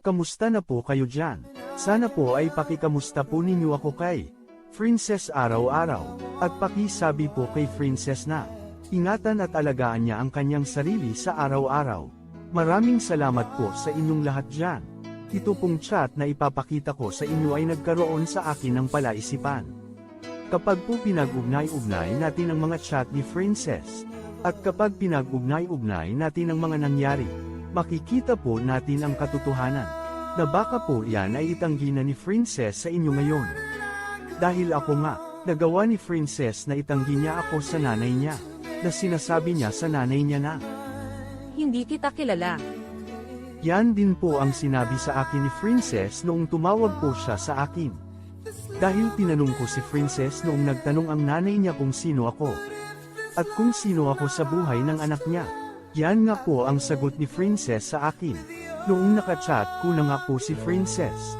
Kamusta na po kayo dyan? Sana po ay pakikamusta po ninyo ako kay Princess araw-araw, at pakisabi po kay Princess na ingatan at alagaan niya ang kanyang sarili sa araw-araw. Maraming salamat po sa inyong lahat dyan. Ito pong chat na ipapakita ko sa inyo ay nagkaroon sa akin ng palaisipan. Kapag po pinag-ugnay-ugnay natin ang mga chat ni Princess, at kapag pinag-ugnay-ugnay natin ang mga nangyari, makikita po natin ang katotohanan, na baka po yan ay itanggi na ni Princess sa inyo ngayon. Dahil ako nga, nagawa ni Princess na itanggi niya ako sa nanay niya, na sinasabi niya sa nanay niya na, Hindi kita kilala. yan din po ang sinabi sa akin ni Princess noong tumawag po siya sa akin. Dahil tinanong ko si Princess noong nagtanong ang nanay niya kung sino ako, at kung sino ako sa buhay ng anak niya. Yan nga po ang sagot ni Princess sa akin. Noong nakachat ko na nga po si Princess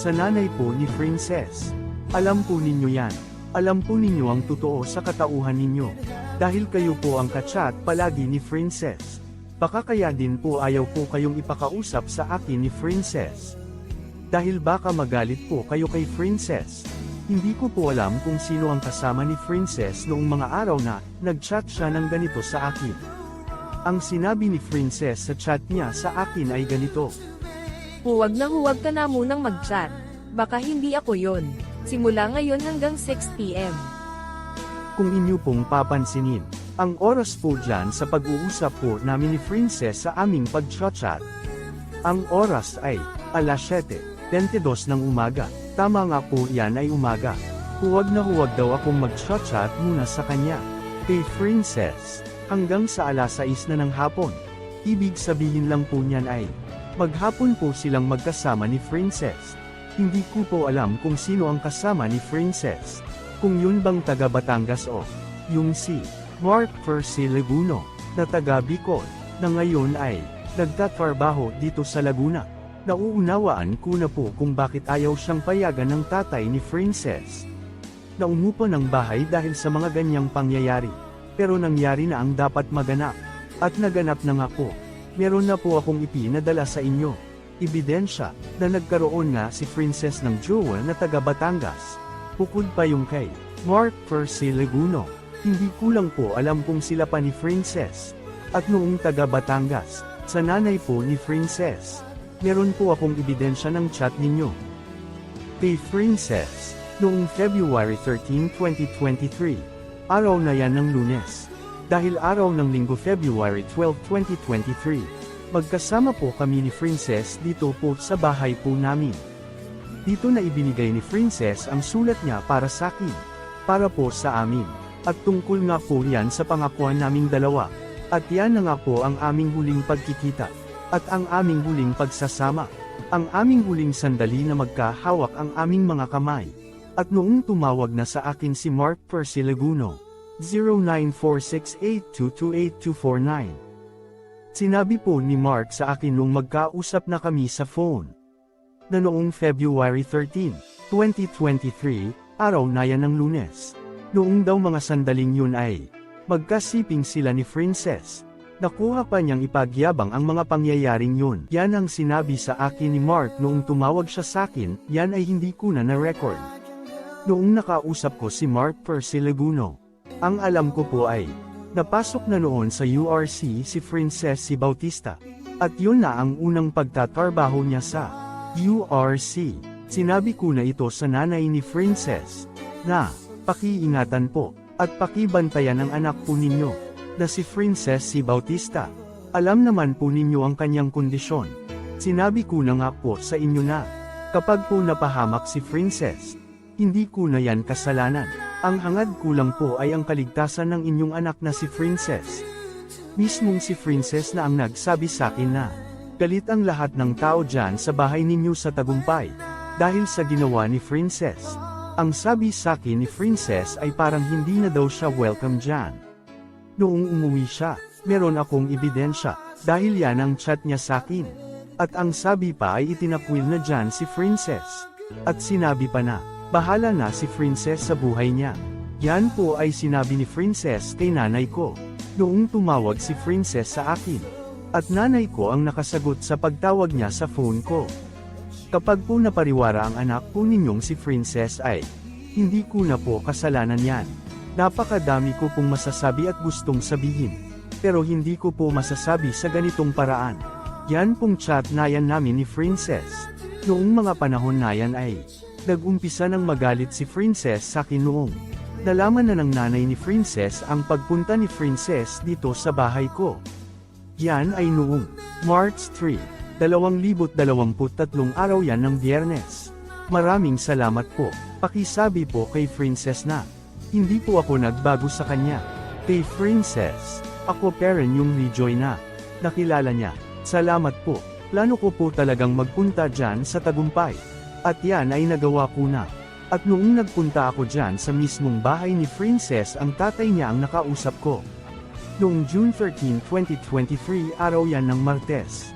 sa nanay po ni Princess. Alam po ninyo yan. Alam po ninyo ang totoo sa katauhan ninyo. Dahil kayo po ang kachat palagi ni Princess. Baka kaya din po ayaw po kayong ipakausap sa akin ni Princess. Dahil baka magalit po kayo kay Princess. Hindi ko po alam kung sino ang kasama ni Princess noong mga araw na nag-chat siya ng ganito sa akin. Ang sinabi ni Princess sa chat niya sa akin ay ganito. Huwag ka na munang mag-chat. Baka hindi ako yon. Simula ngayon hanggang 6 PM. Kung inyo pong papansinin, ang oras po dyan sa pag-uusap po namin ni Princess sa aming pag-chat. Ang oras ay alas 7:22 ng umaga. Tama nga po yan ay umaga. Huwag na huwag daw akong mag-chat muna sa kanya. Kay Princess. Hanggang sa alas 6 na ng hapon. Ibig sabihin lang po niyan ay, maghapon po silang magkasama ni Princess. Hindi ko po alam kung sino ang kasama ni Princess. Kung yun bang taga Batangas o, yung si Mark Percy Leguno, na taga Bicol, na ngayon ay, nagtatrabaho dito sa Laguna. Nauunawaan ko na po kung bakit ayaw siyang payagan ng tatay ni Princess na umupo ng bahay dahil sa mga ganyang pangyayari. Pero nangyari na ang dapat maganap. At naganap na nga po. Meron na po akong ipinadala sa inyo. Ebidensya, na nagkaroon nga si Princess ng jowa na taga Batangas. Bukod pa yung kay Mark Percy Leguno. Hindi ko lang po alam kung sila pa ni Princess. At noong taga Batangas, sa nanay po ni Princess. Meron po akong ebidensya ng chat ninyo. Kay Princess, noong February 13, 2023. Araw na yan ng Lunes. Dahil araw ng Linggo February 12, 2023. Magkasama po kami ni Princess dito po sa bahay po namin. Dito na ibinigay ni Princess ang sulat niya para sa akin. Para po sa amin. At tungkol nga po yan sa pangakuan naming dalawa. At yan na nga po ang aming huling pagkikita. At ang aming huling pagsasama. Ang aming huling sandali na magkahawak ang aming mga kamay. At noong tumawag na sa akin si Mark Percy Leguno, 094682282249. Sinabi po ni Mark sa akin nung magkausap na kami sa phone, na noong February 13, 2023, araw na yan ng Lunes. Noong daw mga sandaling yun ay, magkasiping sila ni Princess. Nakuha pa niyang ipagyabang ang mga pangyayaring yun. Yan ang sinabi sa akin ni Mark noong tumawag siya sa akin, yan ay hindi ko na na-record. Noong nakausap ko si Mark Percy Leguno, ang alam ko po ay, napasok na noon sa URC si Princess si Bautista, at yun na ang unang pagtatrabaho niya sa URC. Sinabi ko na ito sa nanay ni Princess, na, pakiingatan po, at pakibantayan ang anak po ninyo, na si Princess si Bautista. Alam naman po ninyo ang kanyang kondisyon. Sinabi ko na nga po sa inyo na, kapag po napahamak si Princess, hindi ko na yan kasalanan. Ang hangad ko lang po ay ang kaligtasan ng inyong anak na si Princess. Mismong si Princess na ang nagsabi sa akin na, galit ang lahat ng tao dyan sa bahay ninyo sa Tagumpay, dahil sa ginawa ni Princess. Ang sabi sa akin ni Princess ay parang hindi na daw siya welcome dyan. Noong umuwi siya, meron akong ebidensya, dahil yan ang chat niya sa akin. At ang sabi pa ay itinakwil na dyan si Princess. At sinabi pa na, bahala na si Princess sa buhay niya. Yan po ay sinabi ni Princess kay nanay ko. Noong tumawag si Princess sa akin. At nanay ko ang nakasagot sa pagtawag niya sa phone ko. Kapag po napariwara ang anak po ninyong si Princess ay, hindi ko na po kasalanan yan. Napakadami ko pong masasabi at gustong sabihin. Pero hindi ko po masasabi sa ganitong paraan. Yan pong chat na yan namin ni Princess. Noong mga panahon na yan ay, nag-umpisa ng magalit si Princess sa akin noong. Nalaman na ng nanay ni Princess ang pagpunta ni Princess dito sa bahay ko. Yan ay noong March 3, 2023 araw yan ng Biyernes. Maraming salamat po. Pakisabi po kay Princess na, hindi po ako nagbago sa kanya. Kay Princess, ako Peren yung Lijoy na nakilala niya. Salamat po. Plano ko po talagang magpunta dyan sa Tagumpay. At yan ay nagawa ko na. At noong nagpunta ako dyan sa mismong bahay ni Princess ang tatay niya ang nakausap ko. Noong June 13, 2023 araw yan ng Martes.